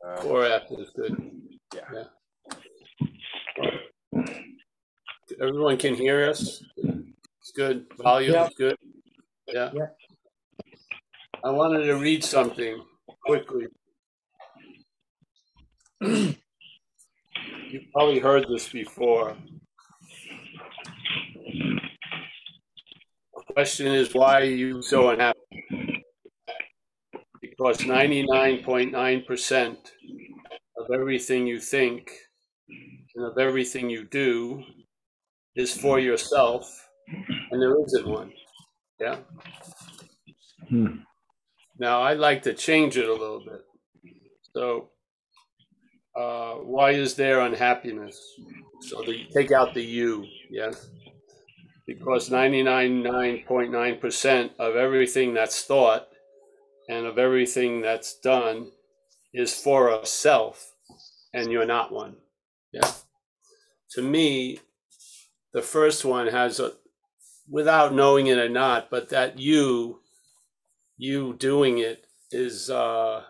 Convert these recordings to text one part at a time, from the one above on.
4F is good. Yeah. Everyone can hear us? It's good. Volume is good. Yeah. I wanted to read something quickly. You've probably heard this before. The question is, why are you so unhappy? Because 99.9% of everything you think and of everything you do is for yourself, and there isn't one. Yeah. Now, I'd like to change it a little bit. So, why is there unhappiness? So, take out the you, yes? Because 99.9% of everything that's thought and of everything that's done is for a self, and you're not one. Yeah. To me, the first one has a, without knowing it or not, but that you doing it is that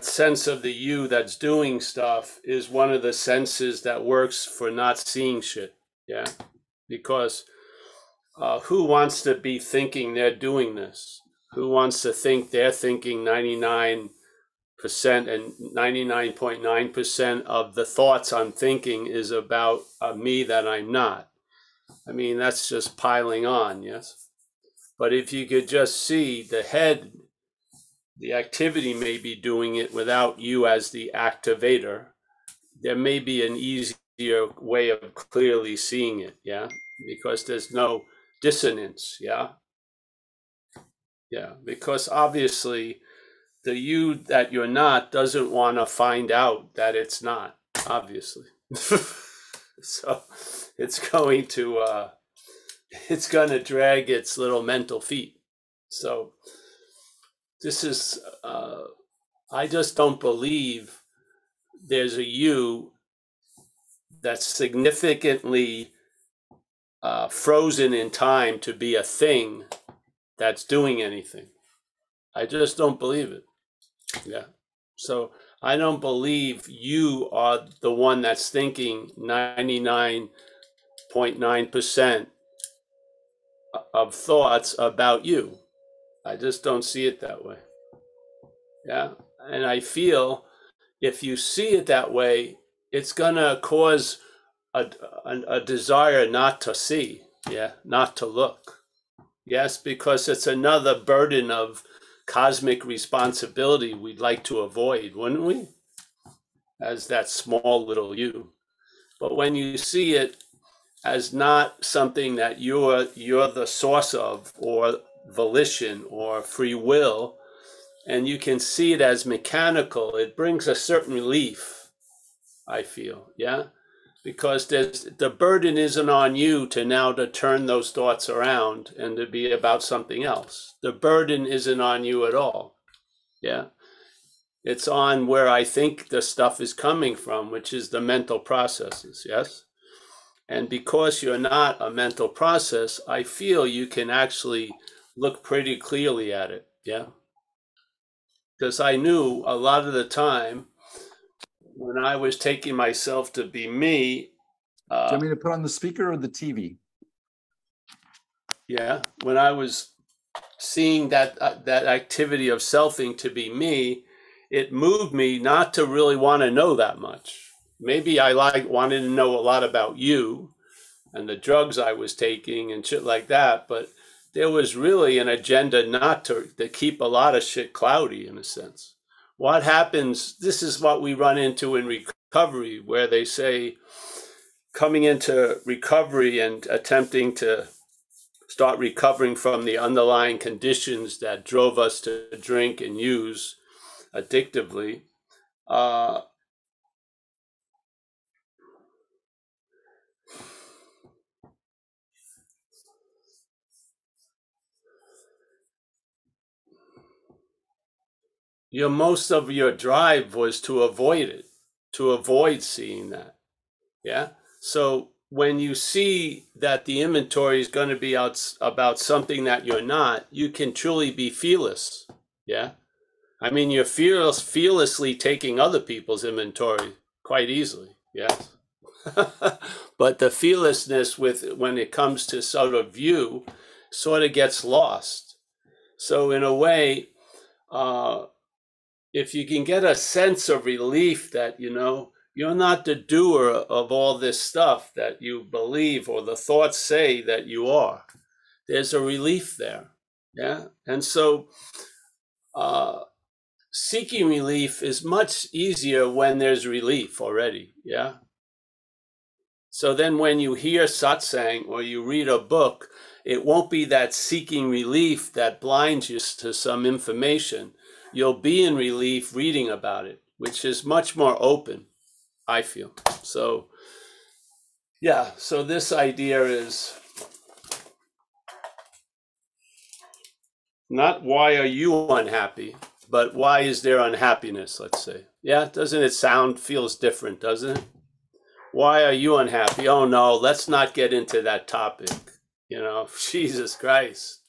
sense of the you that's doing stuff is one of the senses that works for not seeing shit. Yeah. Because who wants to be thinking they're doing this? Who wants to think they're thinking 99% and 99.9% of the thoughts I'm thinking is about me that I'm not? I mean, that's just piling on, yes? But if you could just see the head, the activity may be doing it without you as the activator, there may be an easier way of clearly seeing it, yeah? Because there's no dissonance, yeah? Yeah, because obviously the you that you're not doesn't want to find out that it's not, obviously. So it's going to drag its little mental feet. So this is, I just don't believe there's a you that's significantly frozen in time to be a thing that's doing anything. I just don't believe it. Yeah. So I don't believe you are the one that's thinking 99.9% of thoughts about you. I just don't see it that way. Yeah. And I feel if you see it that way, it's going to cause a desire not to see, yeah, not to look. Yes, because it's another burden of cosmic responsibility we'd like to avoid, wouldn't we? As that small little you. But when you see it as not something that you're the source of, or volition or free will, and you can see it as mechanical, it brings a certain relief, I feel, yeah? Because the burden isn't on you to now to turn those thoughts around and to be about something else. The burden isn't on you at all, yeah? It's on where I think the stuff is coming from, which is the mental processes, yes? And because you're not a mental process, I feel you can actually look pretty clearly at it, yeah? Because I knew a lot of the time when I was taking myself to be me. Do you want me to put on the speaker or the TV? Yeah, when I was seeing that activity of selfing to be me, it moved me not to really want to know that much. Maybe I wanted to know a lot about you and the drugs I was taking and shit like that, but there was really an agenda not to keep a lot of shit cloudy in a sense. What happens, this is what we run into in recovery, where they say coming into recovery and attempting to start recovering from the underlying conditions that drove us to drink and use addictively, most of your drive was to avoid it, to avoid seeing that. Yeah. So when you see that the inventory is going to be out about something that you're not, you can truly be fearless. Yeah. I mean, you're fearlessly taking other people's inventory quite easily, yes. But the fearlessness when it comes to sort of view sort of gets lost. So in a way, if you can get a sense of relief that, you're not the doer of all this stuff that you believe or the thoughts say that you are, there's a relief there. Yeah. And so seeking relief is much easier when there's relief already. Yeah. So then when you hear satsang or you read a book, it won't be that seeking relief that blinds you to some information. You'll be in relief reading about it, which is much more open, I feel. So, yeah, so this idea is not why are you unhappy, but why is there unhappiness, let's say. Yeah, doesn't it feels different, doesn't it? Why are you unhappy? Oh no, let's not get into that topic. Jesus Christ.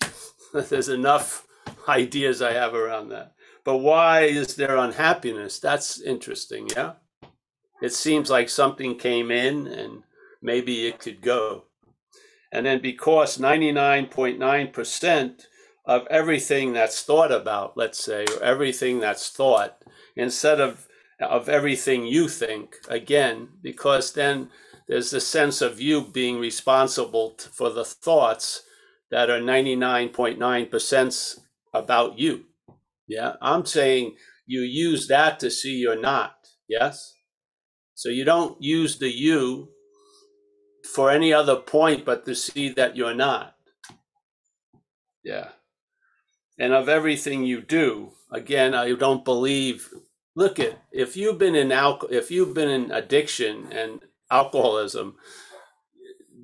There's enough ideas I have around that. But why is there unhappiness? That's interesting, yeah? It seems like something came in and maybe it could go. And then because 99.9% of everything that's thought about, let's say, or everything that's thought, instead of everything you think, again, because then there's the sense of you being responsible for the thoughts that are 99.9% about you. Yeah, I'm saying you use that to see you're not. Yes. So you don't use the you for any other point but to see that you're not. Yeah. And of everything you do, again, I don't believe. Look at if you've been in addiction and alcoholism,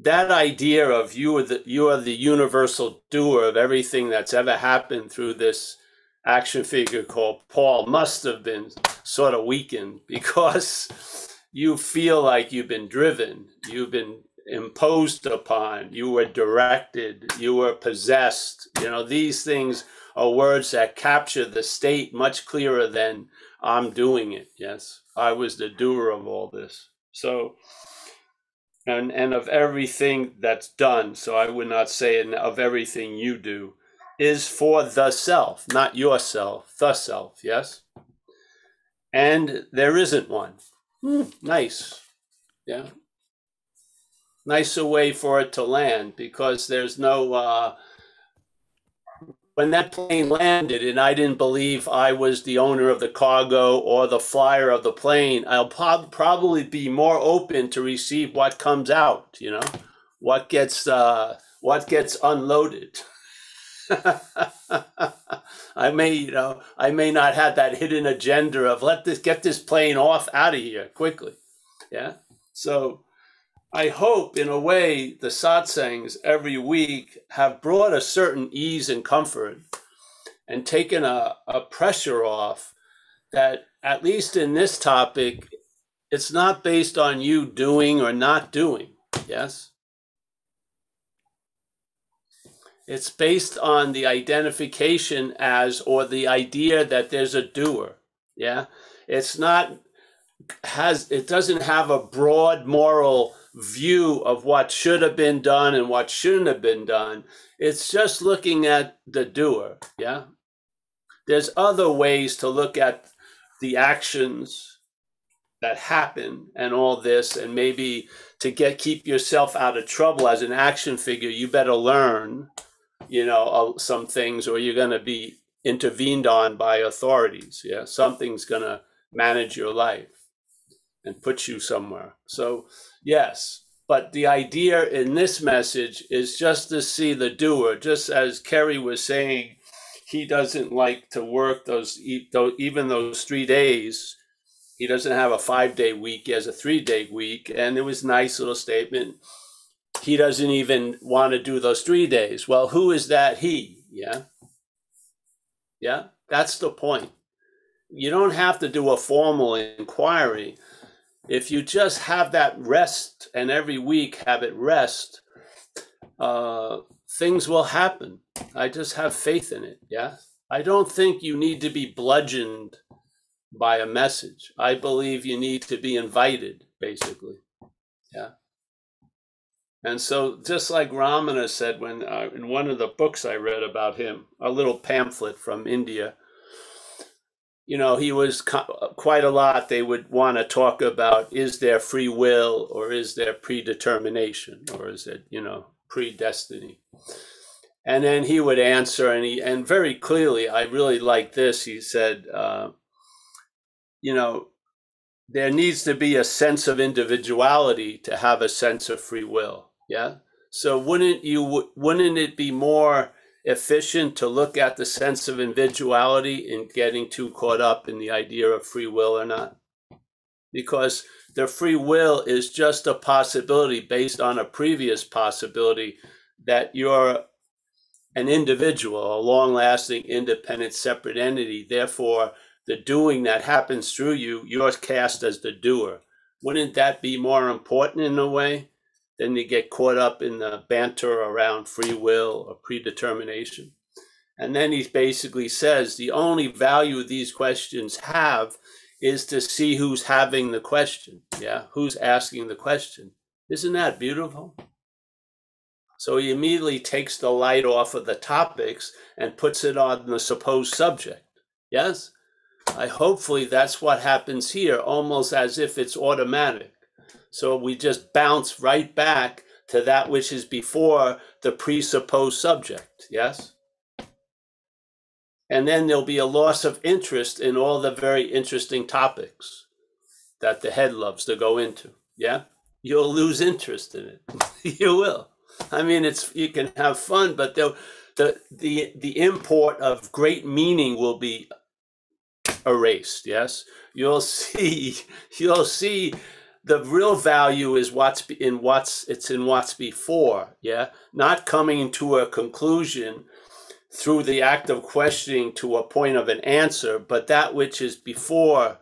that idea of you are the universal doer of everything that's ever happened through this action figure called Paul must have been sort of weakened, because you feel like you've been driven, you've been imposed upon, you were directed, you were possessed. These things are words that capture the state much clearer than I'm doing it. Yes, I was the doer of all this. So, and of everything that's done, so I would not say of everything you do, is for the self, not yourself, the self, yes? And there isn't one. Nice. Yeah. Nicer way for it to land, because there's no, when that plane landed and I didn't believe I was the owner of the cargo or the flyer of the plane, I'll probably be more open to receive what comes out, what gets unloaded. I may not have that hidden agenda of get this plane out of here quickly. Yeah. So I hope in a way the satsangs every week have brought a certain ease and comfort and taken a pressure off, that at least in this topic, it's not based on you doing or not doing. Yes. It's based on the identification as, or the idea that there's a doer. Yeah. It doesn't have a broad moral view of what should have been done and what shouldn't have been done. It's just looking at the doer. Yeah. There's other ways to look at the actions that happen and all this, and maybe to keep yourself out of trouble as an action figure, you better learn some things, or you're going to be intervened on by authorities. Yeah, something's going to manage your life and put you somewhere. So yes, but the idea in this message is just to see the doer, just as Kerry was saying. He doesn't like to work even those 3 days. He doesn't have a 5-day week. He has a 3-day week. And it was a nice little statement. He doesn't even want to do those 3 days. Well, who is that he? Yeah. Yeah. That's the point. You don't have to do a formal inquiry. If you just have that rest, and every week have it rest, things will happen. I just have faith in it. Yeah. I don't think you need to be bludgeoned by a message. I believe you need to be invited, basically. Yeah. And so just like Ramana said when in one of the books I read about him, a little pamphlet from India, you know, he was quite a lot. They would want to talk about, is there free will or is there predetermination or is it, you know, predestiny? And then he would answer, and very clearly, I really like this. He said, you know, there needs to be a sense of individuality to have a sense of free will. Yeah. So wouldn't it be more efficient to look at the sense of individuality in getting too caught up in the idea of free will or not? Because the free will is just a possibility based on a previous possibility that you're an individual, a long-lasting, independent, separate entity. Therefore, the doing that happens through you, you're cast as the doer. Wouldn't that be more important in a way than to get caught up in the banter around free will or predetermination? And then he basically says the only value these questions have is to see who's having the question. Yeah, who's asking the question. Isn't that beautiful? So he immediately takes the light off of the topics and puts it on the supposed subject. Yes? Hopefully that's what happens here, almost as if it's automatic. So we just bounce right back to that which is before the presupposed subject. Yes? And then there'll be a loss of interest in all the very interesting topics that the head loves to go into. Yeah? You'll lose interest in it. You will. I mean, you can have fun, but the import of great meaning will be erased. Yes, you'll see the real value is what's in what's before. Yeah, not coming to a conclusion through the act of questioning to a point of an answer, but that which is before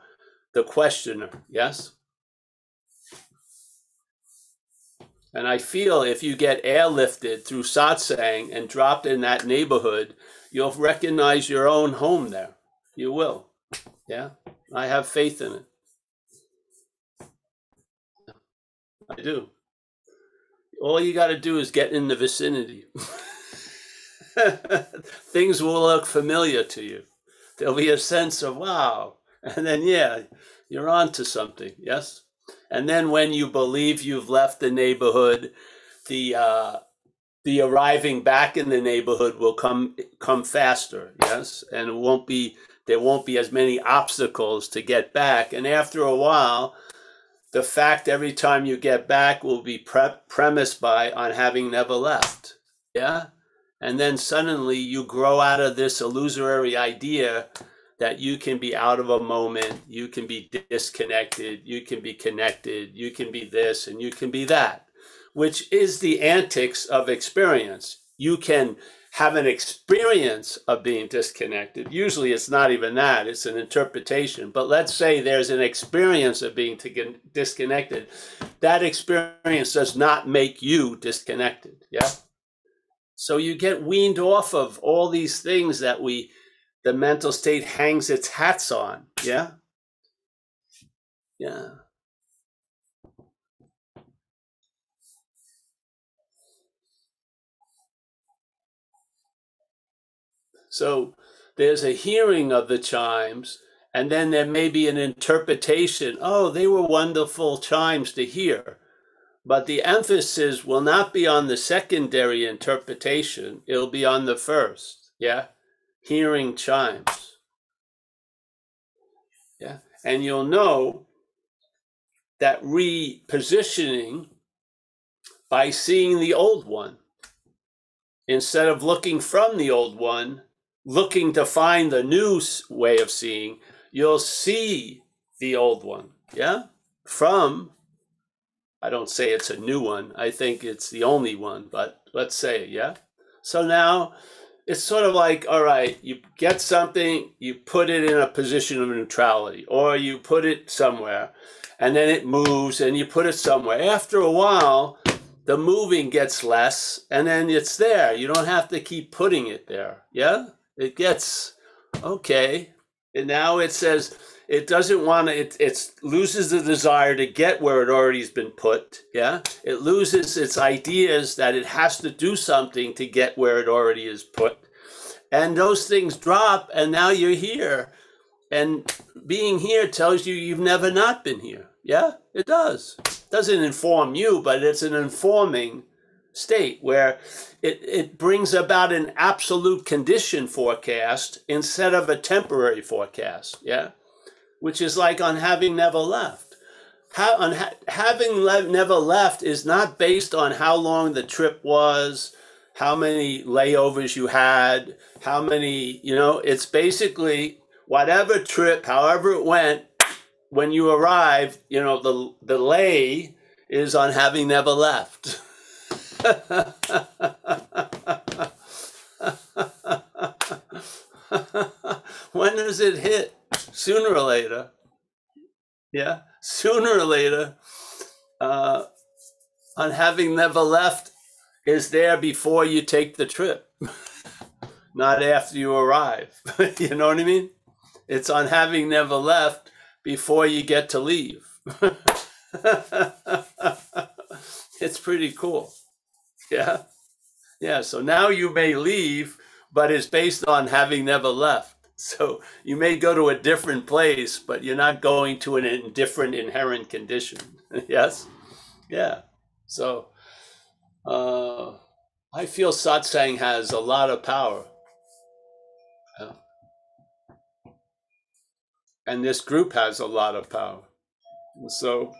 the questioner. Yes. And I feel if you get airlifted through satsang and dropped in that neighborhood, you'll recognize your own home there. You will. Yeah. I have faith in it. I do. All you got to do is get in the vicinity. Things will look familiar to you. There'll be a sense of, wow. And then, yeah, you're on to something. Yes. And then when you believe you've left the neighborhood, the arriving back in the neighborhood will come faster, yes, and there won't be as many obstacles to get back. And after a while, the fact every time you get back will be premised on having never left, yeah. And then suddenly you grow out of this illusory idea that you can be out of a moment, you can be disconnected, you can be connected, you can be this and you can be that, which is the antics of experience. You can have an experience of being disconnected. Usually it's not even that, it's an interpretation. But let's say there's an experience of being disconnected. That experience does not make you disconnected, yeah? So you get weaned off of all these things that the mental state hangs its hats on. Yeah. Yeah. So there's a hearing of the chimes, and then there may be an interpretation. Oh, they were wonderful chimes to hear. But the emphasis will not be on the secondary interpretation. It'll be on the first. Yeah. Hearing chimes. Yeah. And you'll know that repositioning by seeing the old one. Instead of looking from the old one, looking to find the new way of seeing, you'll see the old one. Yeah. I don't say it's a new one. I think it's the only one, but let's say, yeah. So now it's sort of like, all right, you get something, you put it in a position of neutrality, or you put it somewhere, and then it moves, and you put it somewhere. After a while, the moving gets less, and then it's there. You don't have to keep putting it there, yeah? It gets Okay. And now it says it doesn't want to, it loses the desire to get where it already has been put. Yeah. It loses its ideas that it has to do something to get where it already is put. And those things drop, and now you're here. And being here tells you you've never not been here. Yeah, it does. It doesn't inform you, but it's an informing state where it brings about an absolute condition forecast instead of a temporary forecast. Yeah, which is like on having never left. Having never left is not based on how long the trip was, how many layovers you had, how many, it's basically whatever trip, however it went, when you arrive, the lay is on having never left. When does it hit? Sooner or later. Yeah, sooner or later, on having never left is there before you take the trip, not after you arrive. You know what I mean? It's on having never left before you get to leave. It's pretty cool. Yeah. Yeah. So now you may leave, but it's based on having never left. So you may go to a different place, but you're not going to a different inherent condition. Yes? Yeah. So I feel satsang has a lot of power. Yeah. And this group has a lot of power. So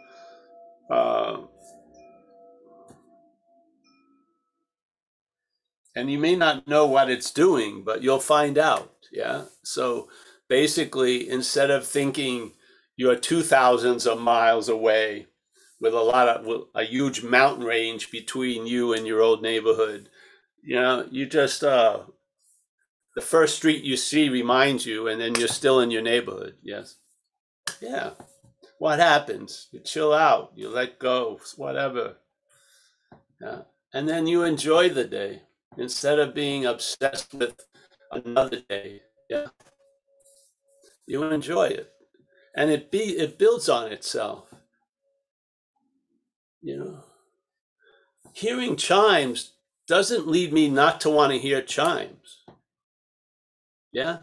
and you may not know what it's doing, but you'll find out. Yeah. So basically, instead of thinking you're 2,000s of miles away with a huge mountain range between you and your old neighborhood, you just, the first street you see reminds you, and then you're still in your neighborhood. Yes. Yeah. What happens? You chill out, you let go, whatever. Yeah. And then you enjoy the day instead of being obsessed with another day. Yeah. You enjoy it. And it builds on itself. Hearing chimes doesn't lead me not to want to hear chimes. Yeah.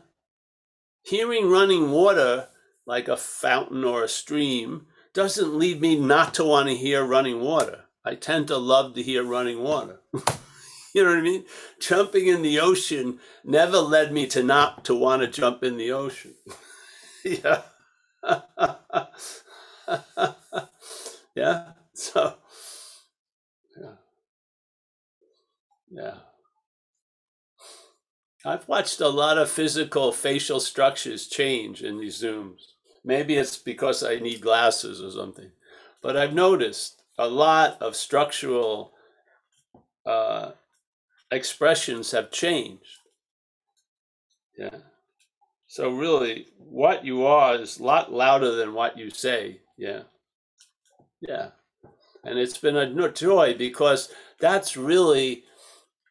Hearing running water like a fountain or a stream doesn't lead me not to want to hear running water. I tend to love to hear running water. You know what I mean? Jumping in the ocean never led me to not to want to jump in the ocean. Yeah. Yeah. So, yeah. Yeah. I've watched a lot of physical facial structures change in these Zooms. Maybe it's because I need glasses or something. But I've noticed a lot of structural expressions have changed. Yeah. So really, what you are is a lot louder than what you say. Yeah. Yeah. And it's been a joy because that's really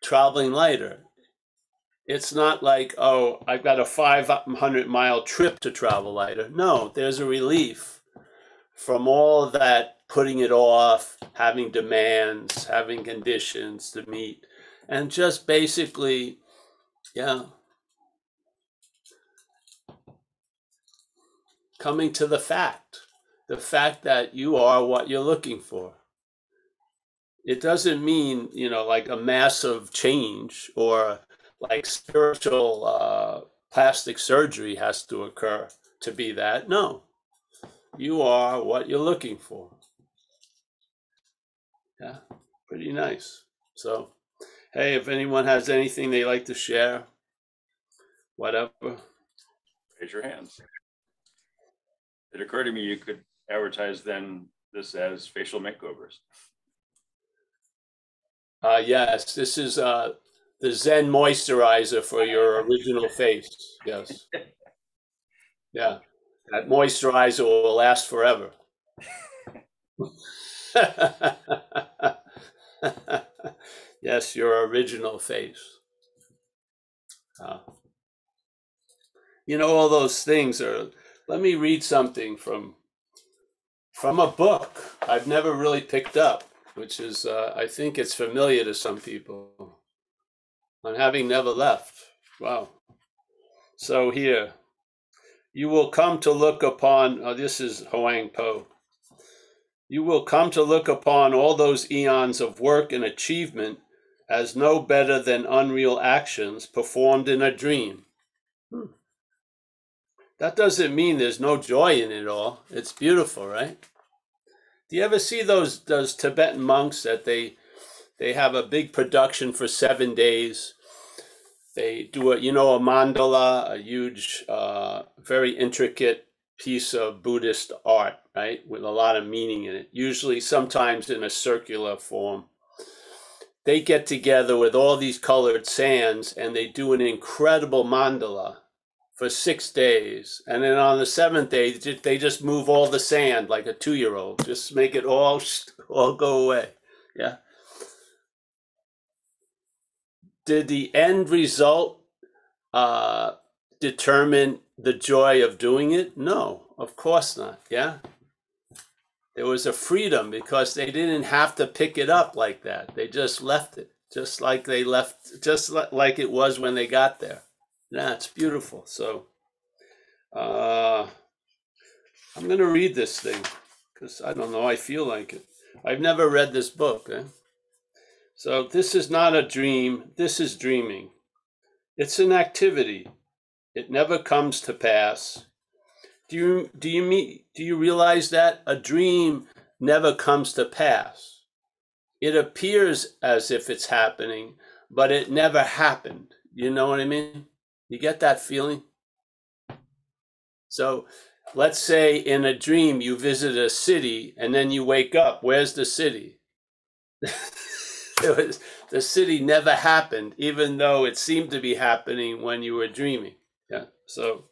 traveling lighter. It's not like, oh, I've got a 500-mile trip to travel lighter. No, there's a relief from all of that putting it off, having demands, having conditions to meet, and just basically, yeah, coming to the fact that you are what you're looking for. It doesn't mean, like a massive change or like spiritual plastic surgery has to occur to be that. No, you are what you're looking for. Yeah, pretty nice. So, hey, if anyone has anything they like to share, whatever. Raise your hands. It occurred to me you could advertise then this as facial makeovers. Yes, this is the Zen moisturizer for your original face. Yes. Yeah, that moisturizer will last forever. Yes, your original face. You know, all those things are, let me read something from a book I've never really picked up, which is, I think it's familiar to some people, on having never left. Wow. So here, you will come to look upon, this is Huang Po. You will come to look upon all those eons of work and achievement as no better than unreal actions performed in a dream. That doesn't mean there's no joy in it all. It's beautiful, right? Do you ever see those Tibetan monks that they have a big production for 7 days? They do a mandala, a huge, very intricate piece of Buddhist art, right? With a lot of meaning in it, usually sometimes in a circular form. They get together with all these colored sands and they do an incredible mandala for 6 days. And then on the 7th day, they just move all the sand like a 2-year-old, just make it all go away. Yeah. Did the end result determine the joy of doing it? No, of course not. Yeah. There was a freedom because they didn't have to pick it up like that. They just left it, just like they left, just like it was when they got there. Yeah, it's beautiful. So I'm going to read this thing because I don't know, I feel like it. I've never read this book. So this is not a dream. This is dreaming. It's an activity. It never comes to pass. Do you realize that a dream never comes to pass? It appears as if it's happening, but it never happened. You know what I mean? You get that feeling? So let's say in a dream you visit a city and then you wake up. Where's the city? The city never happened, even though it seemed to be happening when you were dreaming. Yeah. So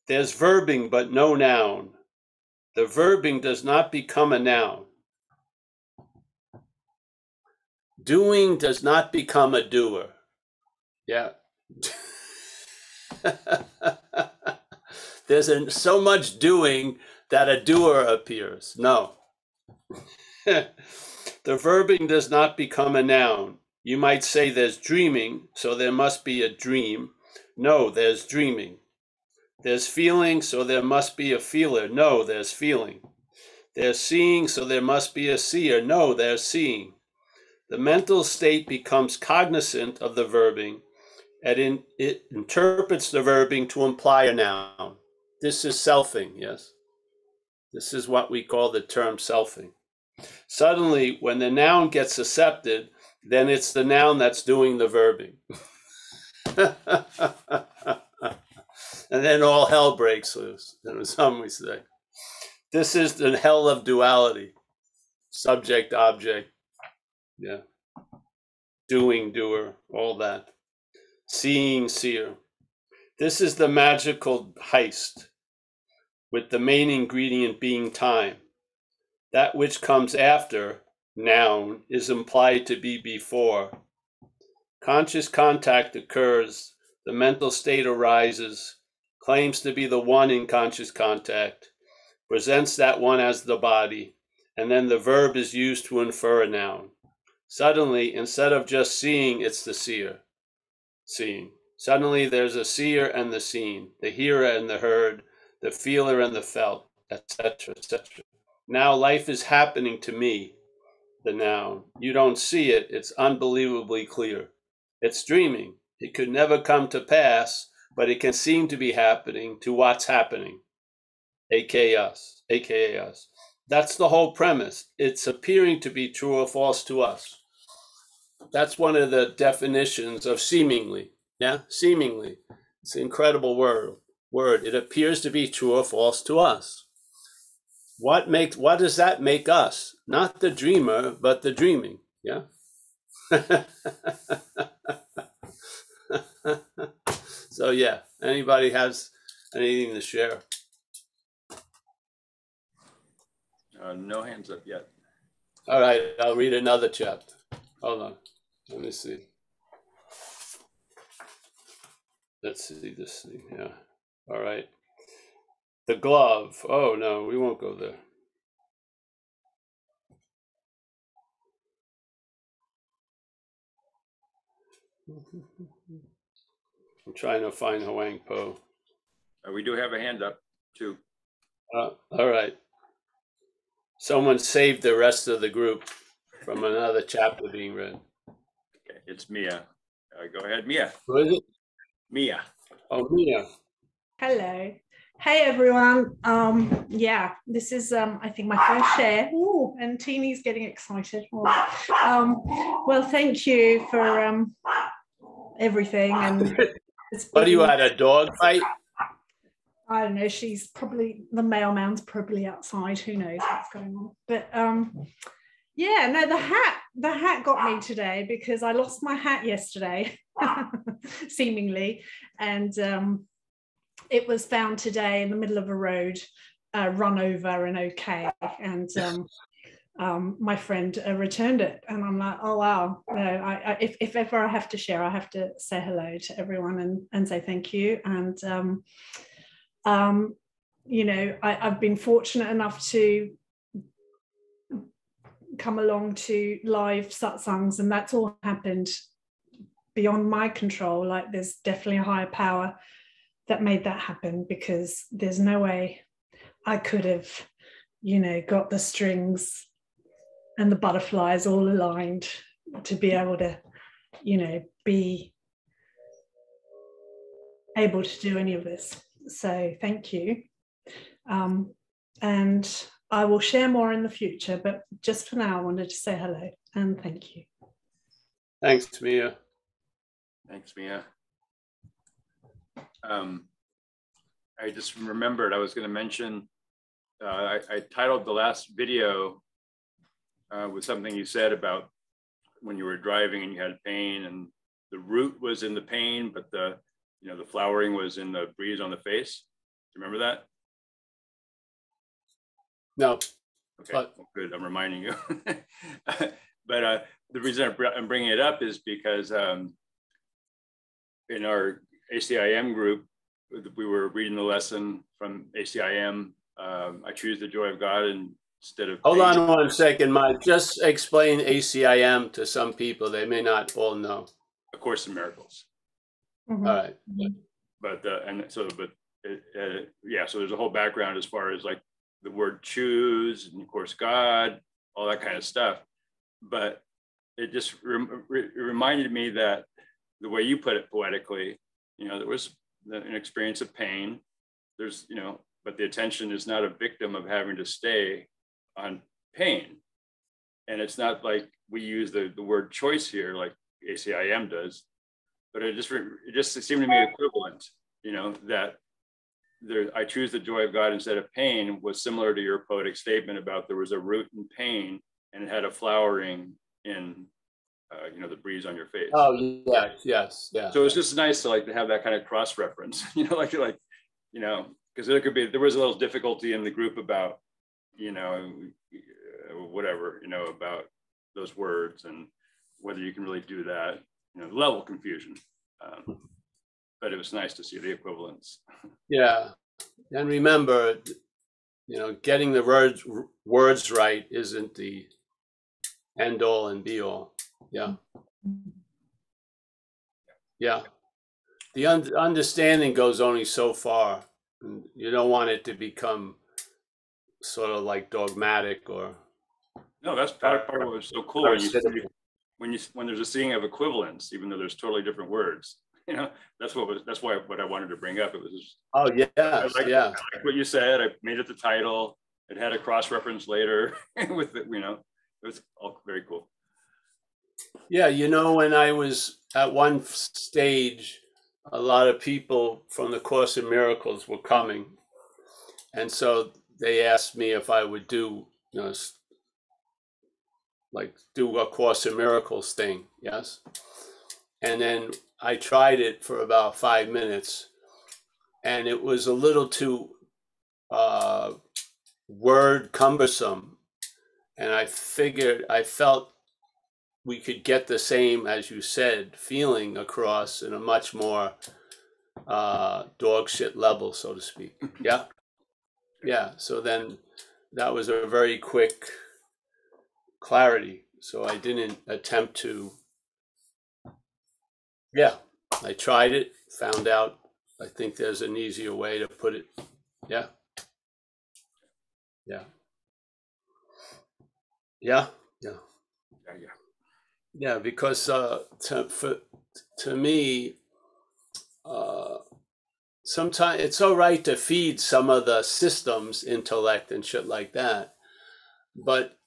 there's verbing, but no noun. The verbing does not become a noun. Doing does not become a doer. Yeah. There's so much doing that a doer appears. No. The verbing does not become a noun. You might say there's dreaming, so there must be a dream. No, there's dreaming. There's feeling, so there must be a feeler. No, there's feeling. There's seeing, so there must be a seer. No, there's seeing. The mental state becomes cognizant of the verbing, and it interprets the verbing to imply a noun. This is selfing, yes? This is what we call the term selfing. Suddenly, when the noun gets accepted, then it's the noun that's doing the verbing. And then all hell breaks loose, as some we say. This is the hell of duality. Subject, object, yeah. Doing, doer, all that. Seeing, seer. This is the magical heist, with the main ingredient being time. That which comes after, noun, is implied to be before. Conscious contact occurs, the mental state arises, claims to be the one in conscious contact, presents that one as the body, and then the verb is used to infer a noun. Suddenly, instead of just seeing, it's the seer. Seeing. Suddenly there's a seer and the seen, the hearer and the heard, the feeler and the felt, etc., etc. Now life is happening to me, the noun. You don't see it, it's unbelievably clear. It's dreaming. It could never come to pass, but it can seem to be happening to what's happening, aka us, aka us. That's the whole premise. It's appearing to be true or false to us. That's one of the definitions of seemingly. Yeah, seemingly. It's an incredible word. It appears to be true or false to us. What does that make us? Not the dreamer, but the dreaming. Yeah. So yeah, anybody has anything to share? No hands up yet. All right, I'll read another chapter. Hold on. Let me see. let's see this thing. Yeah. All right. The glove. Oh no, we won't go there. I'm trying to find Huang Po. We do have a hand up too. All right. Someone saved the rest of the group from another chapter being read. Okay, it's Mia. Go ahead, Mia. Who is it? Mia. Oh, Mia. Hello. Hey everyone. Yeah, this is I think my first share. Ooh, and Teeny's getting excited. Well, thank you for everything. And What are you at, a dog fight? I don't know, she's probably, the mailman's probably outside, who knows what's going on. But yeah, no, the hat got me today because I lost my hat yesterday, seemingly, and it was found today in the middle of a road, run over and okay, and my friend returned it, and I'm like, oh wow, no, if ever I have to share, I have to say hello to everyone and say thank you. And you know, I've been fortunate enough to come along to live satsangs, and that's all happened beyond my control. Like, there's definitely a higher power that made that happen, because there's no way I could have, you know, got the strings and the butterflies all aligned to be able to, you know, be able to do any of this. So thank you. And I will share more in the future, but just for now, I wanted to say hello and thank you. Thanks, Mia. Thanks, Mia. I just remembered I was going to mention, I titled the last video with something you said about when you were driving and you had pain, and the root was in the pain, but the, you know, the flowering was in the breeze on the face. Do you remember that? No. Okay, well, good. I'm reminding you. But the reason I'm bringing it up is because in our ACIM group, we were reading the lesson from ACIM. I choose the joy of God instead of. Hold on 1 second, Mike. Just explain ACIM to some people. They may not all know. A Course in Miracles. Mm-hmm. All right. But yeah, so there's a whole background as far as like the word choose and of course God, all that kind of stuff. But it just reminded me that the way you put it poetically, you know, there was an experience of pain. There's, you know, but the attention is not a victim of having to stay on pain. And it's not like we use the word choice here like ACIM does, but it just seemed to me equivalent, you know, that I choose the joy of God instead of pain was similar to your poetic statement about there was a root in pain and it had a flowering in, you know, the breeze on your face. Oh, yes, yes, yeah. So it's just nice to have that kind of cross reference, you know, like, you know, because there was a little difficulty in the group about, you know, whatever, you know, about those words and whether you can really do that, you know, level confusion. But it was nice to see the equivalence. Yeah, and remember, you know, getting the words right isn't the end all and be all. Yeah, yeah. The understanding goes only so far. And you don't want it to become sort of like dogmatic or. No, that's part of what was so cool when there's a seeing of equivalence, even though there's totally different words. You know, that's why what I wanted to bring up. It was just, oh yeah, yeah. I like what you said. I made it the title. It had a cross reference later with it, you know, it was all very cool. Yeah, you know, when I was at one stage, a lot of people from the Course in Miracles were coming, and so they asked me if I would do, you know, like do a Course in Miracles thing. Yes, and then I tried it for about 5 minutes, and it was a little too word cumbersome, and I felt we could get the same, as you said, feeling across in a much more dog shit level, so to speak. Yeah. Yeah. So then that was a very quick clarity. So I didn't attempt to, yeah, I tried it, found out, I think there's an easier way to put it. Yeah. Yeah. Yeah. Yeah. Yeah. Yeah, because to me, sometimes it's all right to feed some of the systems intellect and shit like that, but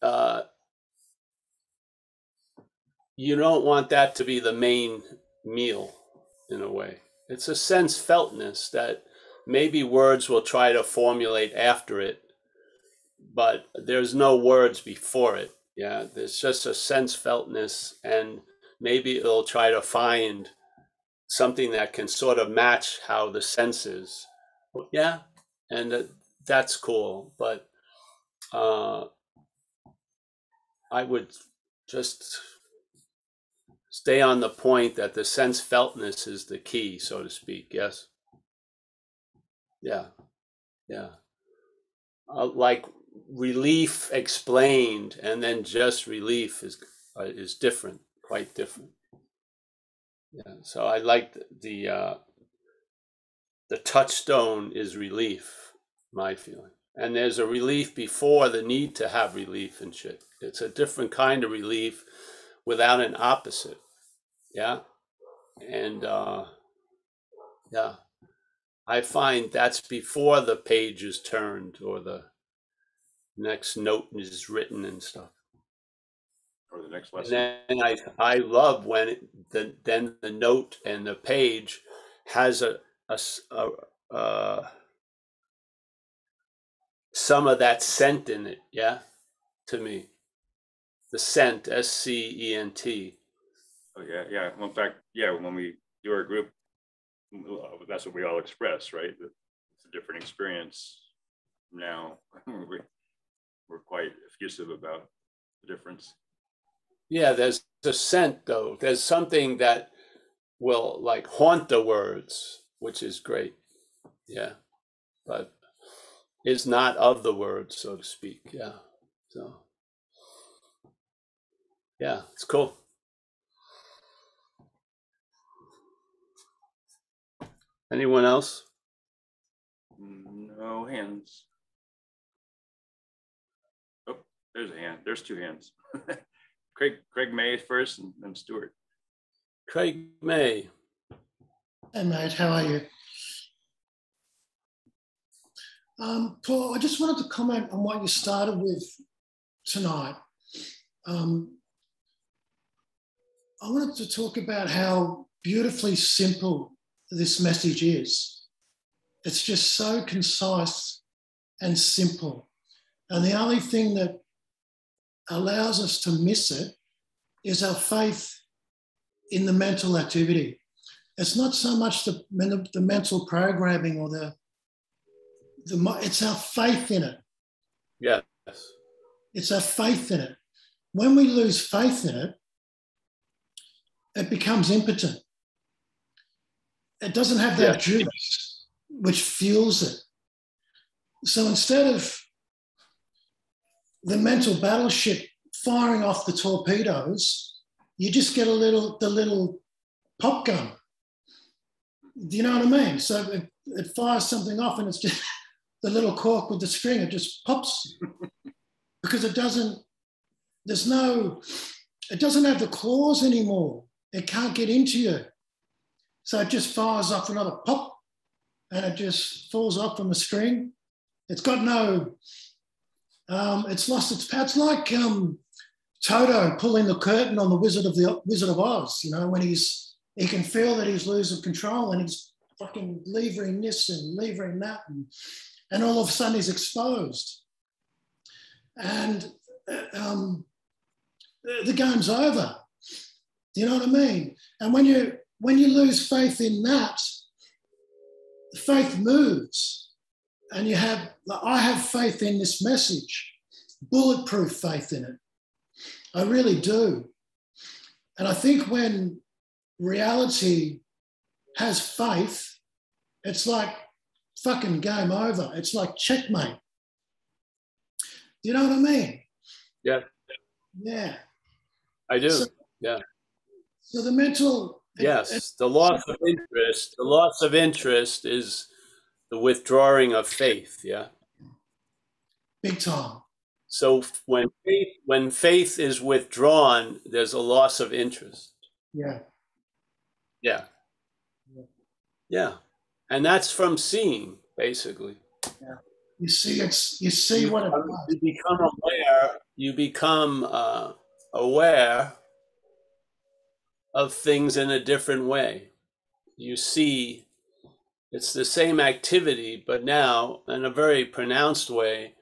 you don't want that to be the main meal in a way. It's a sense feltness that maybe words will try to formulate after it, but there's no words before it. Yeah, there's just a sense feltness, and maybe it'll try to find something that can sort of match how the senses. Yeah, and that's cool. But I would just stay on the point that the sense feltness is the key, so to speak. Yes. Yeah. Yeah. Like relief explained, and then just relief is different, quite different. Yeah. So I like the touchstone is relief, my feeling. And there's a relief before the need to have relief and shit. It's a different kind of relief without an opposite. Yeah. And yeah, I find that's before the page is turned or the next note is written and stuff. Or the next lesson. And then I love when then the note and the page has some of that scent in it. Yeah, to me, the scent, SCENT. Oh yeah, yeah. Well, in fact, yeah, when we do our group, that's what we all express, right? It's a different experience now. We're quite effusive about the difference. Yeah, there's a scent though. There's something that will like haunt the words, which is great. Yeah, but is not of the words, so to speak. Yeah, so yeah, it's cool. Anyone else? No hands. Oh, there's a hand. There's two hands. Craig May first, and then Stuart. Craig May. Hey mate, how are you? Paul, I just wanted to comment on what you started with tonight. I wanted to talk about how beautifully simple this message is. It's just so concise and simple. And the only thing that allows us to miss it is our faith in the mental activity. It's not so much the mental programming or it's our faith in it. Yes. It's our faith in it. When we lose faith in it, it becomes impotent. It doesn't have that juice which fuels it. So instead of the mental battleship firing off the torpedoes, you just get the little pop gun. Do you know what I mean? So it fires something off and it's just the little cork with the string, it just pops because it doesn't have the claws anymore. It can't get into you. So it just fires off another pop and it just falls off from the string. It's got no, it's lost its power. It's like Toto pulling the curtain on the Wizard of Oz, you know, when he can feel that he's losing control and he's fucking levering this and levering that and all of a sudden he's exposed. And the game's over. Do you know what I mean? And when you lose faith in that, faith moves. And I have faith in this message, bulletproof faith in it. I really do. And I think when reality has faith, it's like fucking game over. It's like checkmate. Do you know what I mean? Yeah. Yeah. I do. So, yeah. So the mental. Yes, the loss of interest. The loss of interest is the withdrawing of faith. Yeah. Big time. So when faith is withdrawn, there's a loss of interest. Yeah. Yeah. Yeah. And that's from seeing, basically. Yeah. You see what it does. You become aware. You become aware of things in a different way. You see, it's the same activity, but now in a very pronounced way.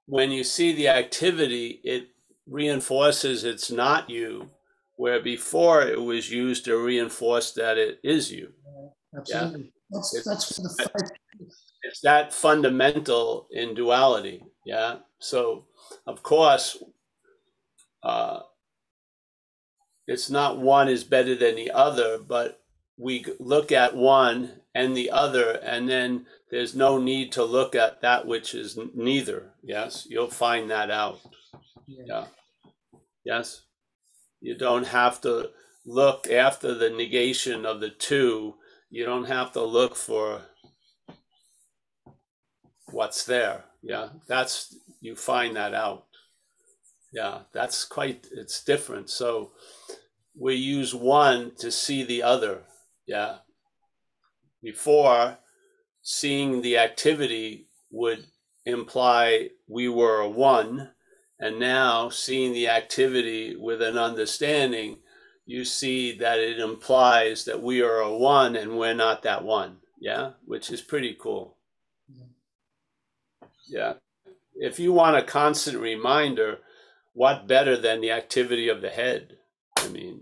When you see the activity, it reinforces it's not you, where before it was used to reinforce that it is you. Absolutely. Yeah? That's the faith. It's that fundamental in duality. Yeah. So, of course, it's not one is better than the other, but we look at one and the other, and then there's no need to look at that which is neither. Yes, you'll find that out. Yeah. Yes. You don't have to look after the negation of the two. You don't have to look for what's there. Yeah. You find that out. Yeah. It's different. So we use one to see the other. Yeah. Before, seeing the activity would imply we were a one, and now seeing the activity with an understanding, you see that it implies that we are a one and we're not that one. Yeah, which is pretty cool. Yeah. If you want a constant reminder, what better than the activity of the head? I mean,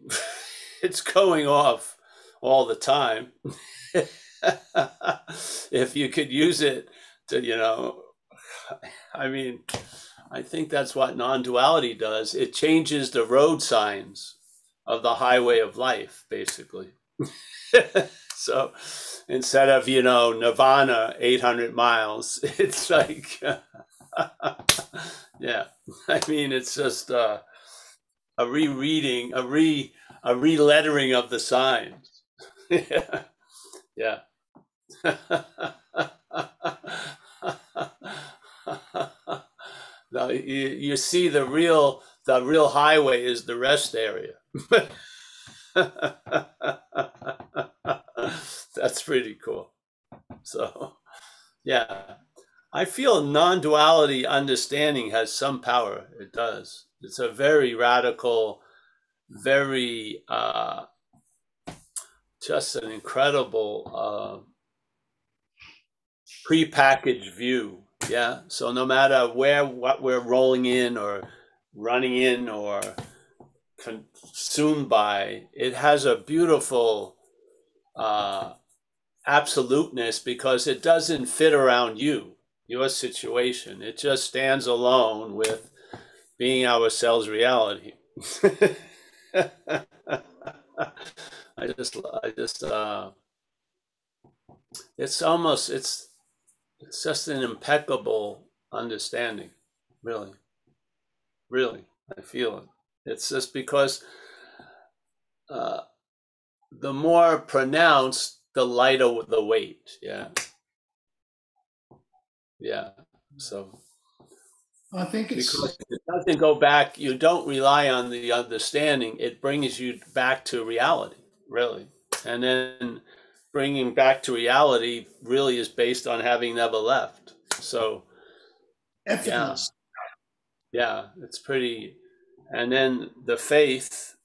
it's going off all the time. If you could use it to, I mean, I think that's what non-duality does. It changes the road signs of the highway of life, basically. So instead of, Nirvana, 800 miles, it's like, yeah, I mean, it's just a rereading, a relettering of the signs. Yeah. Yeah. No, you see the real highway is the rest area. That's pretty cool. So, yeah, I feel non-duality understanding has some power. It does. It's a very radical, very just an incredible prepackaged view. Yeah. So no matter what we're rolling in or running in or consumed by, it has a beautiful absoluteness because it doesn't fit around your situation. It just stands alone with being ourselves reality. I just it's just an impeccable understanding, really. I feel it. It's just because the more pronounced, the lighter the weight. Yeah. So I think because it doesn't go back. You don't rely on the understanding. It brings you back to reality, really, and then bringing back to reality really is based on having never left. So, effortless. Yeah, it's pretty. And then the faith,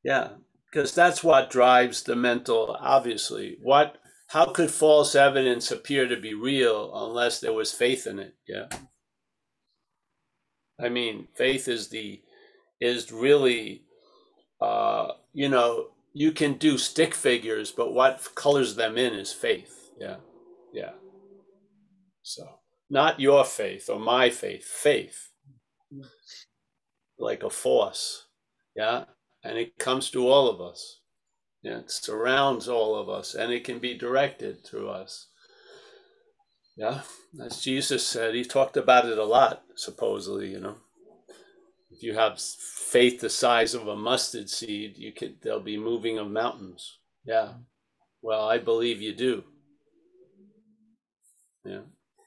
because that's what drives the mental, obviously. How could false evidence appear to be real unless there was faith in it? Yeah. I mean, faith is really, you can do stick figures, but what colors them in is faith. Yeah. So not your faith or my faith, like a force. Yeah. And it comes to all of us. Yeah, it surrounds all of us, and it can be directed through us. Yeah, as Jesus said, he talked about it a lot, supposedly, you know. If you have faith the size of a mustard seed, there'll be moving of mountains. Yeah. Well, I believe you do. Yeah.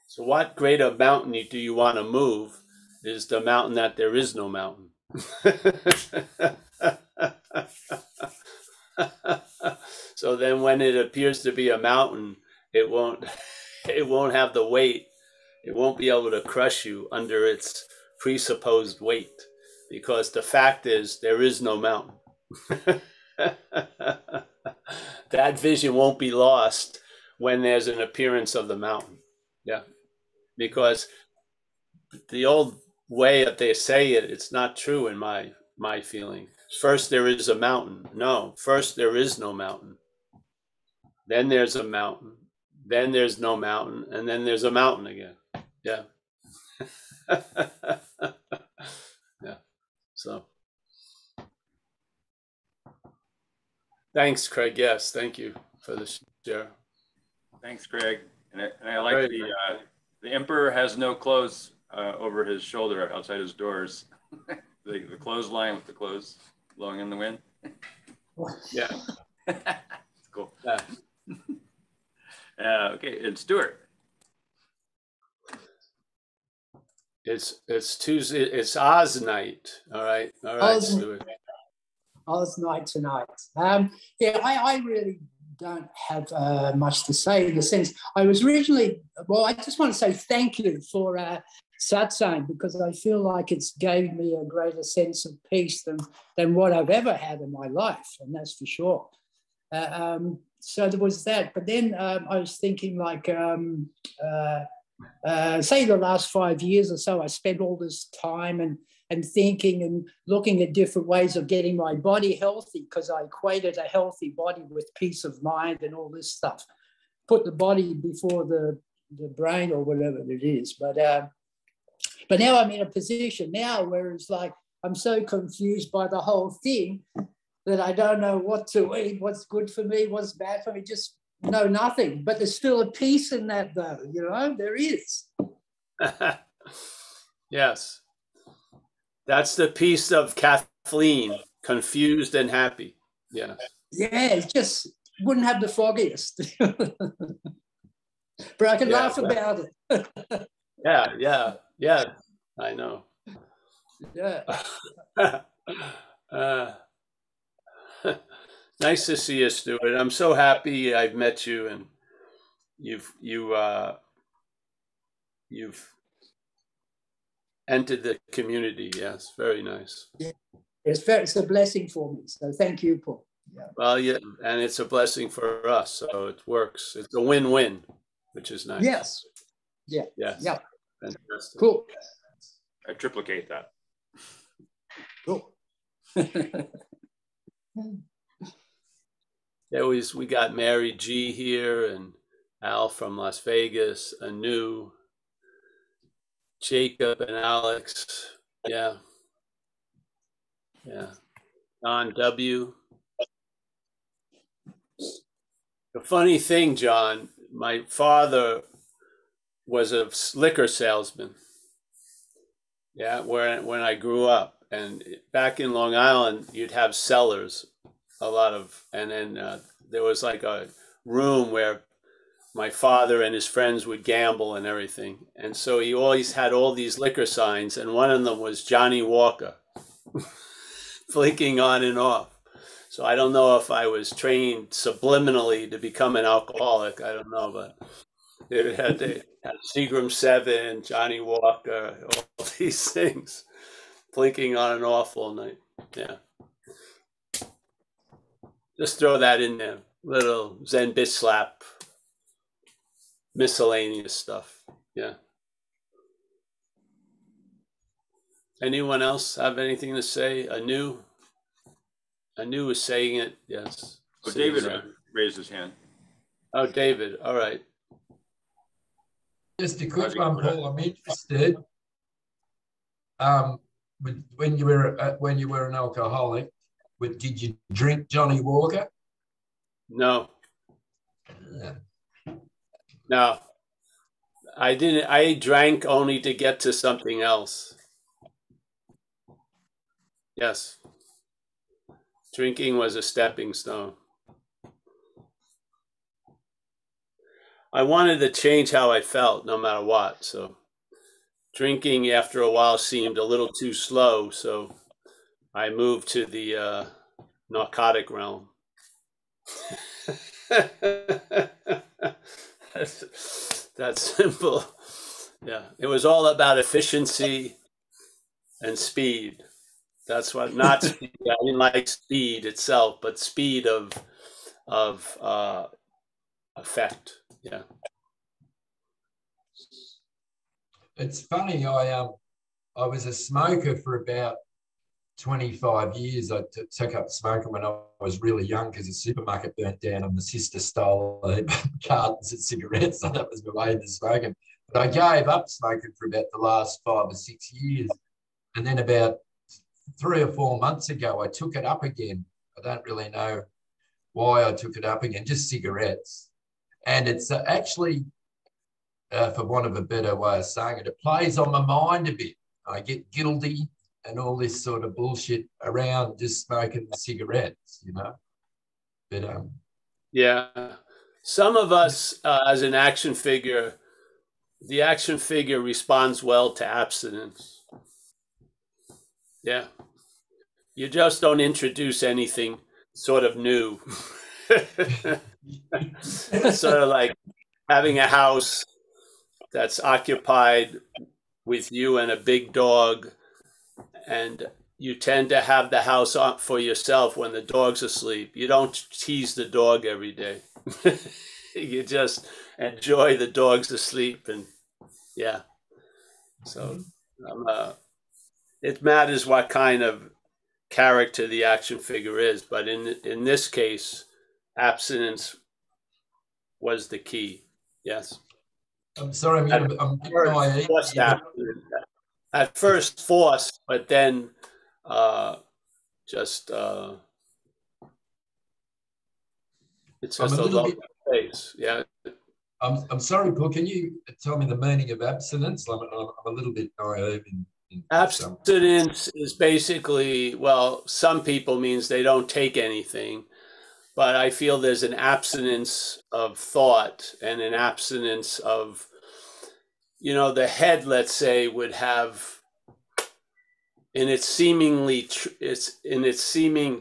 So what greater mountain do you want to move is the mountain that there is no mountain. So then when it appears to be a mountain, it won't have the weight. It won't be able to crush you under its presupposed weight, because the fact is there is no mountain. That vision won't be lost when there's an appearance of the mountain. Yeah. Because the old way that they say it, it's not true in my feeling. First there is a mountain. No, first there is no mountain. Then there's a mountain. Then there's no mountain. And then there's a mountain again. Yeah. Yeah. So thanks, Craig. Yes, thank you for the share. Thanks, Craig. And I like the emperor has no clothes over his shoulder outside his doors. the clothesline with the clothes blowing in the wind. Yeah. It's cool. Yeah. Okay, and Stuart. It's Tuesday. It's Oz night. All right, Stuart. Oz night tonight. Yeah, I really don't have much to say in the sense. I was originally, well, I just want to say thank you for satsang, because I feel like it's gave me a greater sense of peace than what I've ever had in my life, and that's for sure. So there was that, but then I was thinking like, say the last 5 years or so, I spent all this time and thinking and looking at different ways of getting my body healthy, because I equated a healthy body with peace of mind and all this stuff. Put the body before the brain or whatever it is. But now I'm in a position now where it's like I'm so confused by the whole thing that I don't know what to eat, what's good for me, what's bad for me, just know nothing. But there's still a peace in that though, you know, there is. Yes. That's the piece of Kathleen, confused and happy. Yeah. Yeah, it just wouldn't have the foggiest. But I can laugh about it. Yeah. I know. Yeah. Nice to see you, Stuart. I'm so happy I've met you, and you've entered the community. Yes, very nice. Yeah. It's a blessing for me. So thank you, Paul. Yeah. Well, yeah, and it's a blessing for us. So it works. It's a win-win, which is nice. Yes. Yeah. Yes. Yeah. Fantastic. Cool. I triplicate that. Cool. Yeah, we got Mary G here, and Al from Las Vegas, Anu, Jacob and Alex. Yeah. John W. The funny thing, John, my father was a liquor salesman. Yeah, when I grew up, and back in Long Island, you'd have cellars, and then there was like a room where my father and his friends would gamble and everything. And so he always had all these liquor signs, and one of them was Johnny Walker, blinking on and off. So I don't know if I was trained subliminally to become an alcoholic. I don't know, but it had Seagram 7, Johnny Walker, all these things, blinking on and off all night. Yeah. Just throw that in there. Little Zen bitch slap. Miscellaneous stuff. Yeah. Anyone else have anything to say? Anu was saying it. Yes. Oh, David raised his hand. Oh, David. All right. Just a quick one, Paul. I'm interested. When you were an alcoholic, did you drink Johnny Walker? No, Yeah. no, I didn't. I drank only to get to something else. Yes. Drinking was a stepping stone. I wanted to change how I felt no matter what. So drinking after a while seemed a little too slow. So I moved to the narcotic realm. That's simple. Yeah. It was all about efficiency and speed. That's what, not speed. I didn't like speed itself, but speed of effect. Yeah. It's funny. I was a smoker for about 25 years. I took up smoking when I was really young because the supermarket burnt down and my sister stole cartons of cigarettes. So that was my way into smoking. But I gave up smoking for about the last 5 or 6 years. And then about 3 or 4 months ago, I took it up again. I don't really know why I took it up again, just cigarettes. And it's actually, for want of a better way of saying it, it plays on my mind a bit. I get guilty and all this sort of bullshit around just smoking the cigarettes, you know. But yeah, some of us, as an action figure, the action figure responds well to abstinence. Yeah, you just don't introduce anything sort of new. It's sort of like having a house that's occupied with you and a big dog, and you tend to have the house up for yourself when the dog's asleep. You don't tease the dog every day. You just enjoy the dog's asleep, and yeah. So it matters what kind of character the action figure is, but in this case, abstinence was the key. Yes. I'm sorry, I'm forced abstinence. At first forced, but then just it's just a love place. Yeah. I'm sorry, Paul. Can you tell me the meaning of abstinence? I'm a little bit naive in abstinence is basically, well, some people means they don't take anything, but I feel there's an abstinence of thought and an abstinence of, you know, the head, let's say, would have in its seeming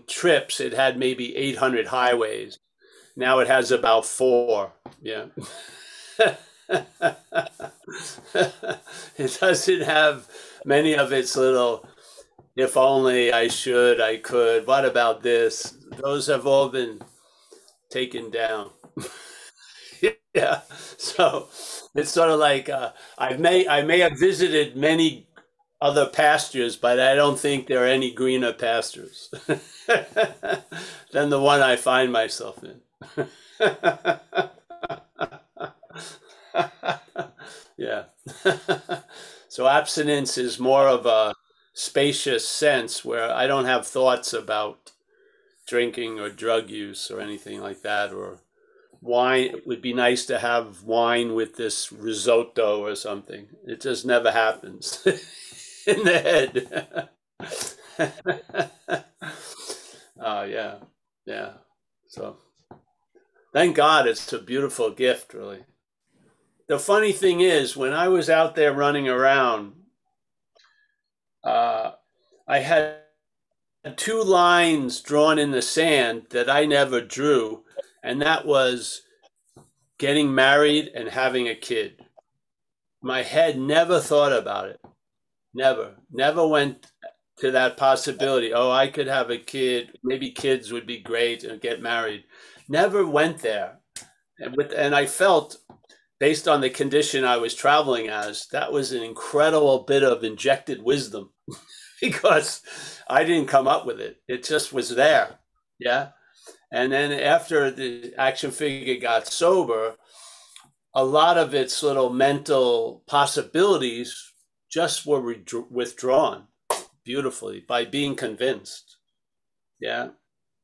trips, it had maybe 800 highways. Now it has about 4. Yeah. It doesn't have many of its little, if only I should, I could, what about this? Those have all been taken down. Yeah. So it's sort of like I may have visited many other pastures, but I don't think there are any greener pastures than the one I find myself in. Yeah. So abstinence is more of a spacious sense where I don't have thoughts about drinking or drug use or anything like that, or wine. It would be nice to have wine with this risotto or something. It just never happens in the head. Yeah. Yeah. So thank God it's a beautiful gift, really. The funny thing is, when I was out there running around, I had 2 lines drawn in the sand that I never drew, and that was getting married and having a kid. My head never thought about it. Never went to that possibility. Oh, I could have a kid. Maybe kids would be great and get married. Never went there. And I felt, based on the condition I was traveling as, that was an incredible bit of injected wisdom because I didn't come up with it. It just was there. Yeah. And then after the action figure got sober, a lot of its little mental possibilities just were withdrawn beautifully by being convinced. Yeah.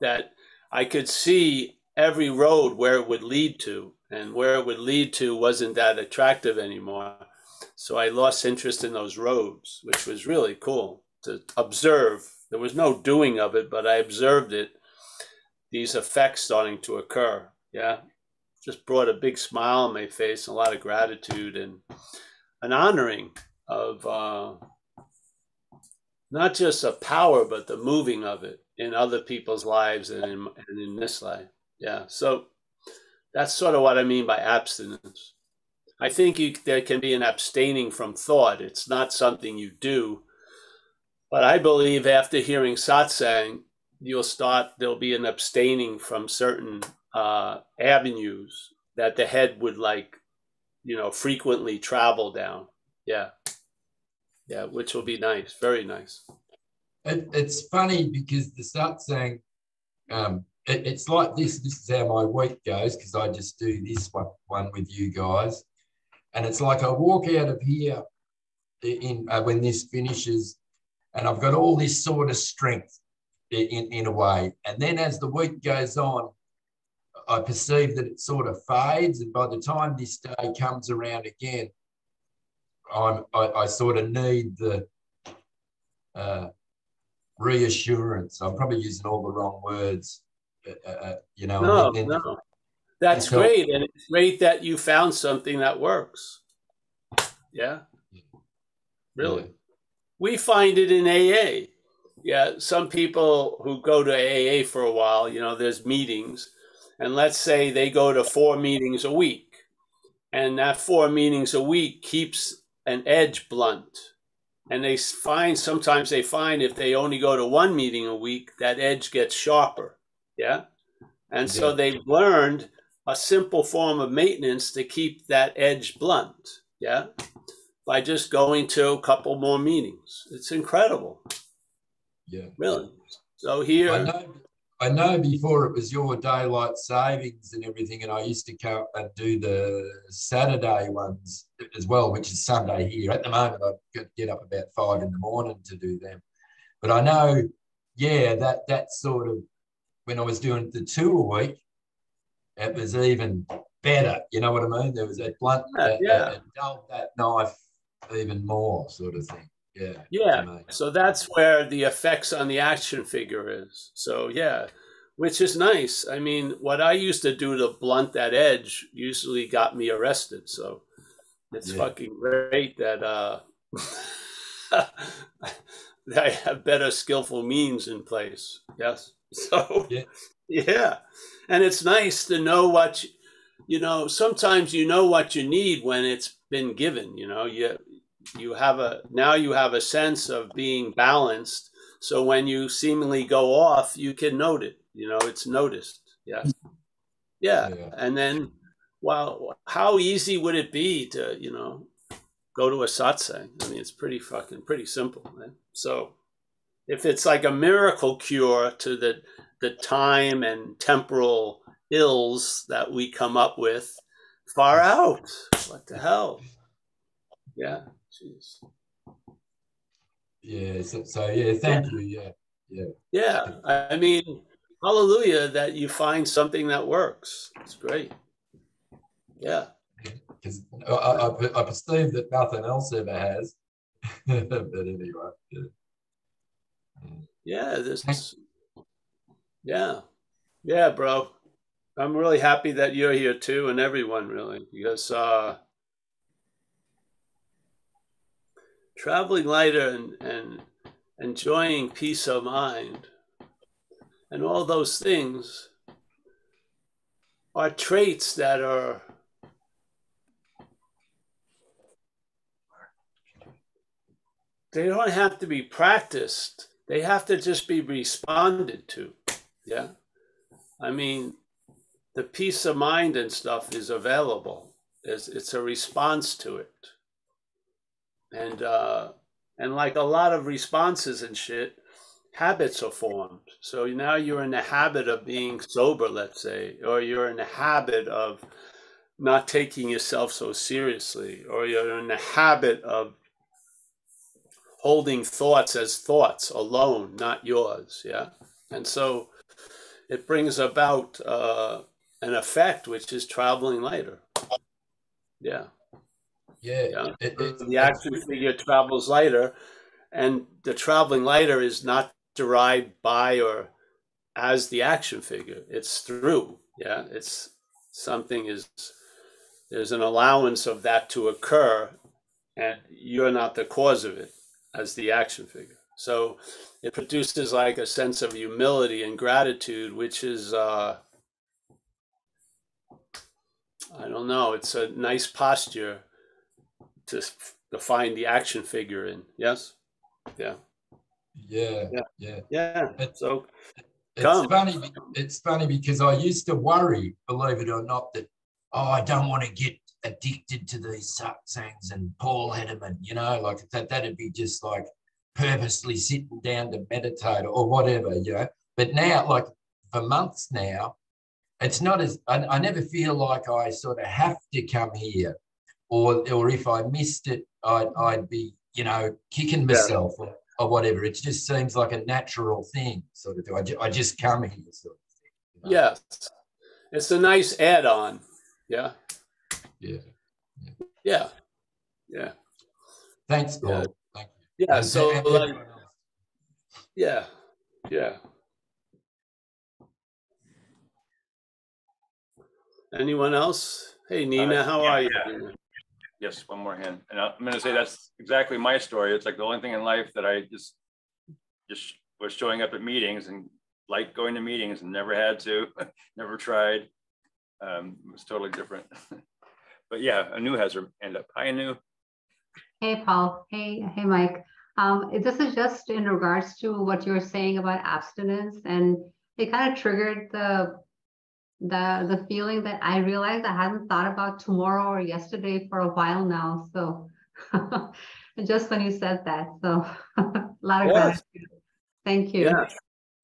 That I could see every road where it would lead to, and where it would lead to wasn't that attractive anymore. So I lost interest in those roads, which was really cool to observe. There was no doing of it, but I observed it, these effects starting to occur. Yeah. Just brought a big smile on my face, a lot of gratitude, and an honoring of not just a power, but the moving of it in other people's lives and in this life. Yeah. So that's sort of what I mean by abstinence. I think there can be an abstaining from thought. It's not something you do. But I believe after hearing satsang, there'll be an abstaining from certain avenues that the head would frequently travel down. Yeah. Yeah, which will be nice, very nice. It's funny because the satsang, it's like this. This is how my week goes because I just do this one with you guys. And it's like I walk out of here when this finishes, and I've got all this sort of strength in a way. And then as the week goes on, I perceive that it sort of fades. And by the time this day comes around again, I sort of need the reassurance. I'm probably using all the wrong words, No. That's great. And it's great that you found something that works. Yeah. Really. Yeah. We find it in AA. Yeah. Some people who go to AA for a while, there's meetings. And let's say they go to 4 meetings a week. And that 4 meetings a week keeps an edge blunt. And sometimes they find if they only go to 1 meeting a week, that edge gets sharper. Yeah. And so they've learned a simple form of maintenance to keep that edge blunt. Yeah. By just going to a couple more meetings. It's incredible. Yeah. Really. So here. I know before it was your daylight savings and everything, and I used to come and do the Saturday ones as well, which is Sunday here. At the moment, I get up about 5 in the morning to do them. But I know, that sort of, when I was doing the 2 a week, it was even better. You know what I mean? There was that blunt, it dulled that knife even more sort of thing. Yeah. Yeah. So that's where the effects on the action figure is. So which is nice. I mean, what I used to do to blunt that edge usually got me arrested. So it's fucking great that that I have better skillful means in place. Yes. So yeah. And it's nice to know what sometimes you know what you need when it's been given. You have a sense of being balanced. So when you seemingly go off, you can note it. It's noticed. Yeah. And then, how easy would it be to, go to a satsang? I mean, it's pretty simple, man. So if it's like a miracle cure to the time and temporal ills that we come up with, far out. What the hell? Yeah. Jeez. Yeah. So thank you. Yeah. I mean, hallelujah that you find something that works. It's great. Yeah. Because I perceive that nothing else ever has. But anyway. Yeah, bro. I'm really happy that you're here too, and everyone really, because traveling lighter and enjoying peace of mind and all those things are traits that they don't have to be practiced. They have to just be responded to. Yeah. I mean, the peace of mind and stuff is available. It's a response to it. And like a lot of responses and shit, habits are formed. So now you're in the habit of being sober, let's say, or you're in the habit of not taking yourself so seriously, or you're in the habit of holding thoughts as thoughts alone, not yours. Yeah. And so it brings about an effect, which is traveling lighter. Yeah. Yeah. The action figure travels lighter, and the traveling lighter is not derived by or as the action figure. It's through. Yeah. It's something there's an allowance of that to occur, and you're not the cause of it as the action figure. So it produces like a sense of humility and gratitude, which is, I don't know, it's a nice posture to find the action figure in. Yes? Yeah. Yeah. Yeah. Yeah. Yeah. So it's funny. It's funny because I used to worry, believe it or not, that, oh, I don't want to get addicted to these satsangs and Paul Hedderman, you know, like that'd be just like purposely sitting down to meditate or whatever, you know. But now, like for months now, it's not as, I never feel like I sort of have to come here, or if I missed it, I'd be, you know, kicking myself or whatever. It just seems like a natural thing, sort of thing. I just come here, sort of thing. You know? Yes. It's a nice add-on. Yeah. Yeah. Yeah. Yeah. Thanks, Paul. Yeah. Thank you. Yeah. So, like, yeah. Yeah. Anyone else? Hey, Nina, how are you? Yes, one more hand. And I'm going to say that's exactly my story. It's like the only thing in life that I just was showing up at meetings and like going to meetings and never had to, never tried. It was totally different. But yeah, Anu has her hand up. Hi, Anu. Hey, Paul. Hey, Mike. This is just in regards to what you were saying about abstinence, and it kind of triggered the feeling that I realized I hadn't thought about tomorrow or yesterday for a while now. So just when you said that, so a lot of gratitude. Thank you. Yeah,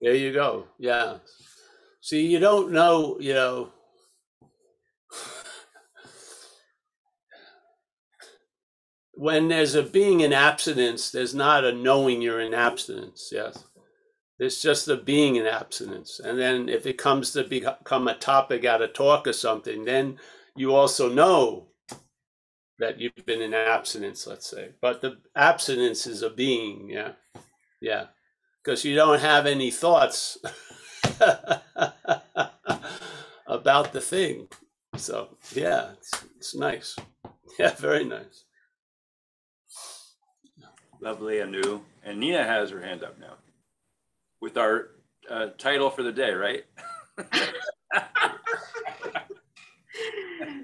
there you go. Yeah. See, you don't know, you know, when there's a being in abstinence, there's not a knowing you're in abstinence. Yes. It's just the being in abstinence. And then if it comes to become a topic at a talk or something, then you also know that you've been in abstinence, let's say. But the abstinence is a being, yeah. Yeah. Because you don't have any thoughts about the thing. So, yeah, it's nice. Yeah, very nice. Lovely, Anu. And Nina has her hand up now with our title for the day, right?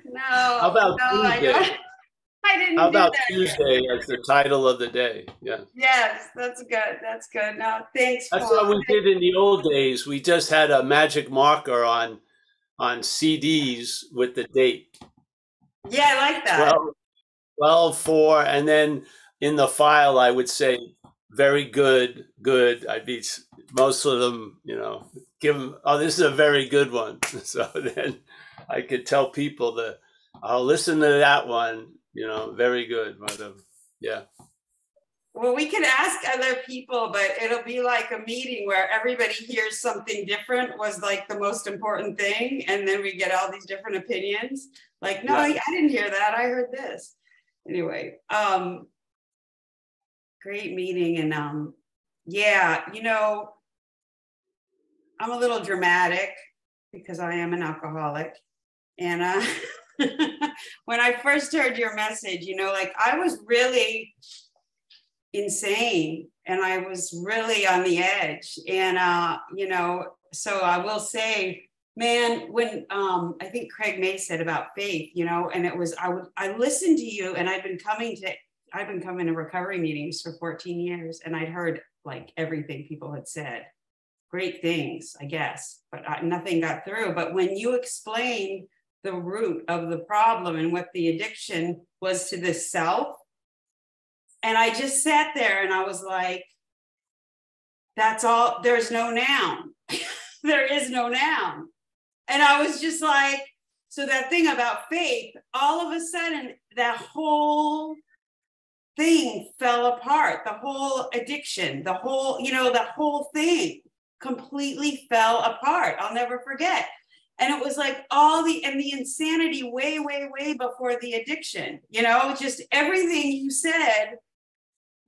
No. How about Tuesday? I didn't. How about do that Tuesday as the title of the day? Yeah. Yes, that's good. That's good. No, thanks. That's Paul. what we did in the old days. We just had a magic marker on CDs with the date. Yeah, I like that. 12/4, and then in the file I would say very good, good. I'd be most of them, you know, give them, oh, this is a very good one. So then I could tell people that I'll listen to that one, you know, very good. But yeah. Well, we could ask other people, but it'll be like a meeting where everybody hears something different was like the most important thing. And then we get all these different opinions. Like, no, I didn't hear that. I heard this. Anyway, great meeting. And yeah, you know, I'm a little dramatic because I am an alcoholic. And when I first heard your message, you know, like I was really insane and I was really on the edge. And, you know, so I will say, man, when I think Craig May said about faith, you know, and it was, I listened to you, and I've been coming to recovery meetings for 14 years. And I'd heard like everything people had said, great things, I guess, but nothing got through. But when you explained the root of the problem and what the addiction was to the self, and I just sat there and I was like, that's all, there's no noun. There is no noun. And I was just like, so that thing about faith, all of a sudden, that whole thing fell apart, the whole addiction, the whole, you know, the whole thing completely fell apart. I'll never forget. And it was like the insanity way, way, way before the addiction, you know, just everything you said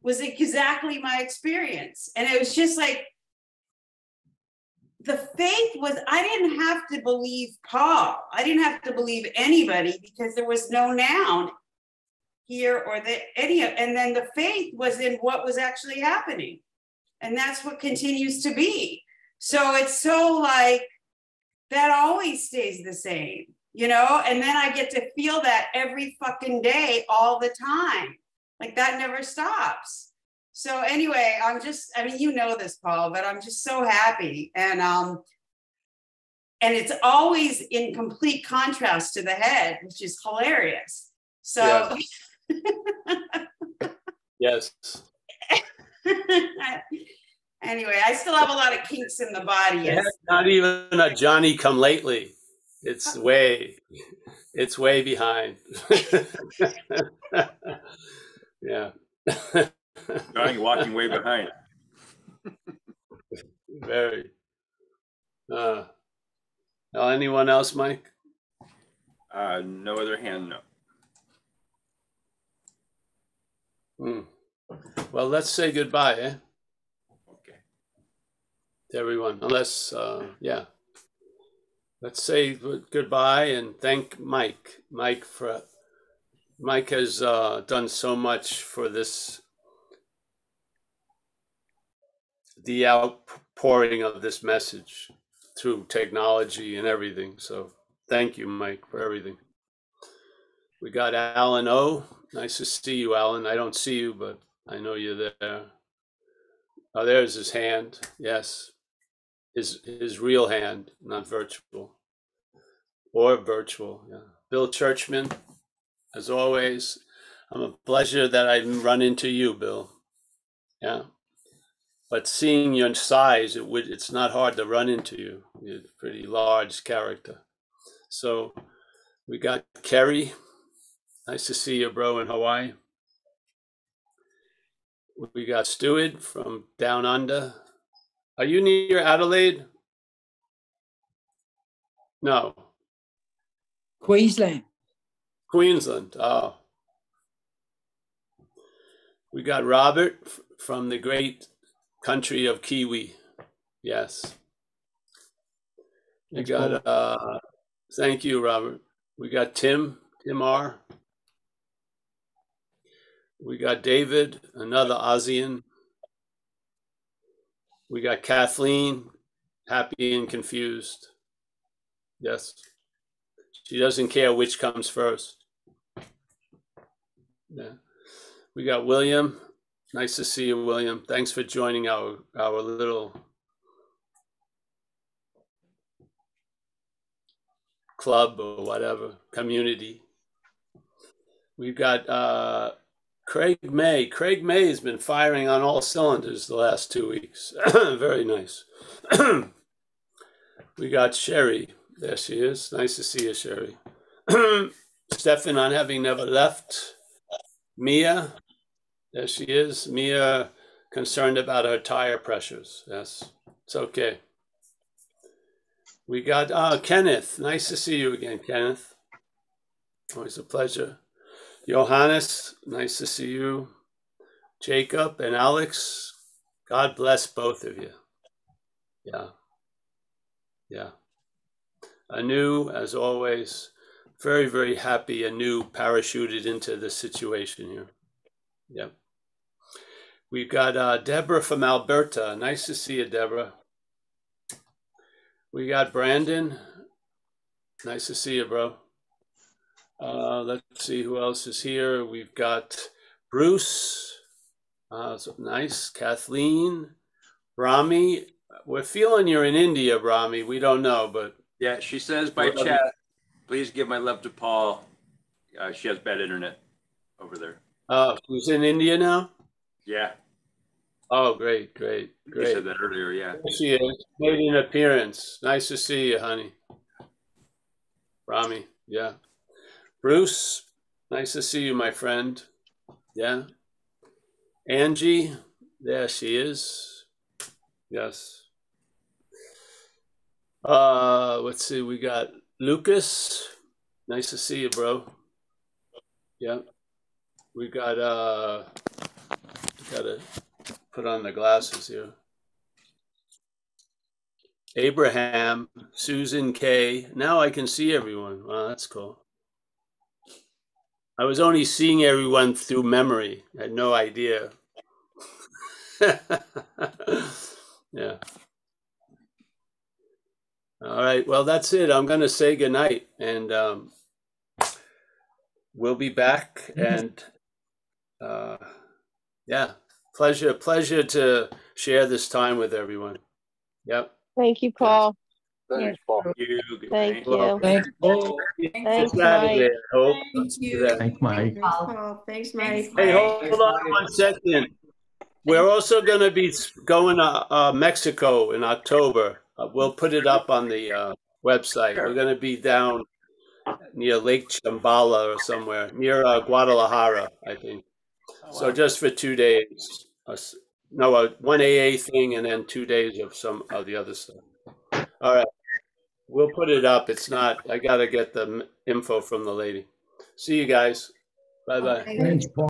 was exactly my experience. And it was just like, the faith was, I didn't have to believe Paul. I didn't have to believe anybody because there was no noun here or and then the faith was in what was actually happening. And that's what continues to be. So it's so like, that always stays the same, you know? And then I get to feel that every fucking day, all the time. Like that never stops. So anyway, I mean, you know this, Paul, but I'm just so happy. And it's always in complete contrast to the head, which is hilarious. So yes. Anyway, I still have a lot of kinks in the body. It's not even a Johnny come lately. It's way behind. Yeah. Johnny walking way behind. Very. Now, anyone else, Mike? No other hand, no. Well, let's say goodbye, eh? Okay. To everyone, unless, yeah. Let's say goodbye and thank Mike. Mike has done so much for this, the outpouring of this message through technology and everything. So thank you, Mike, for everything. We got Alan O. Nice to see you, Alan. I don't see you, but I know you're there. Oh, there's his hand. Yes. His real hand, not virtual. Or virtual, yeah. Bill Churchman, as always. I'm a pleasure that I run into you, Bill. Yeah. But seeing your size, it's not hard to run into you. You're a pretty large character. So we got Kerry. Nice to see you, bro, in Hawaii. We got Stuart from down under. Are you near Adelaide? No. Queensland. Queensland. Oh. We got Robert from the great country of Kiwi. Yes. We got, thank you, Robert. We got Tim R. We got David, another ASEAN. We got Kathleen, happy and confused. Yes. She doesn't care which comes first. Yeah. We got William. Nice to see you, William. Thanks for joining our little club or whatever, community. We've got Craig May. Craig May has been firing on all cylinders the last 2 weeks. Very nice. We got Sherry. There she is. Nice to see you, Sherry. Stefan on having never left. Mia. There she is. Mia concerned about her tire pressures. Yes, it's okay. We got Kenneth. Nice to see you again, Kenneth. Always a pleasure. Johannes, nice to see you. Jacob and Alex, God bless both of you. Yeah. Yeah. Anu, as always, very, very happy Anu parachuted into this situation here. Yep. We've got Deborah from Alberta. Nice to see you, Deborah. We got Brandon. Nice to see you, bro. Let's see who else is here. We've got Bruce. So nice. Kathleen. Brahmi. We're feeling you're in India, Brahmi. We don't know, but. Yeah, she says by chat, please give my love to Paul. She has bad internet over there. Oh, she's in India now? Yeah. Oh, great, great, great. You said that earlier, yeah. There she is. Made an appearance. Nice to see you, honey. Rami, yeah. Bruce, nice to see you, my friend. Yeah. Angie, there she is. Yes. Let's see. We got Lucas. Nice to see you, bro. Yeah. We got gotta put on the glasses here. Abraham, Susan K. Now I can see everyone. Wow, that's cool. I was only seeing everyone through memory. I had no idea. Yeah. All right. Well, that's it. I'm going to say goodnight, and we'll be back. And yeah, pleasure to share this time with everyone. Yep. Thank you, Paul. Thanks, Paul. Thank you. Thanks, Paul. Thanks, Mike. Thank you. Thanks, Mike. Thanks, Paul. Thanks, Mike. Hey, hold on 1 second. We're also going to be going to Mexico in October. We'll put it up on the website. We're going to be down near Lake Chambala or somewhere, near Guadalajara, I think. So just for 2 days. No, one AA thing and then 2 days of some of the other stuff. All right. We'll put it up. It's not, I got to get the info from the lady. See you guys. Bye-bye. Thanks, Paul.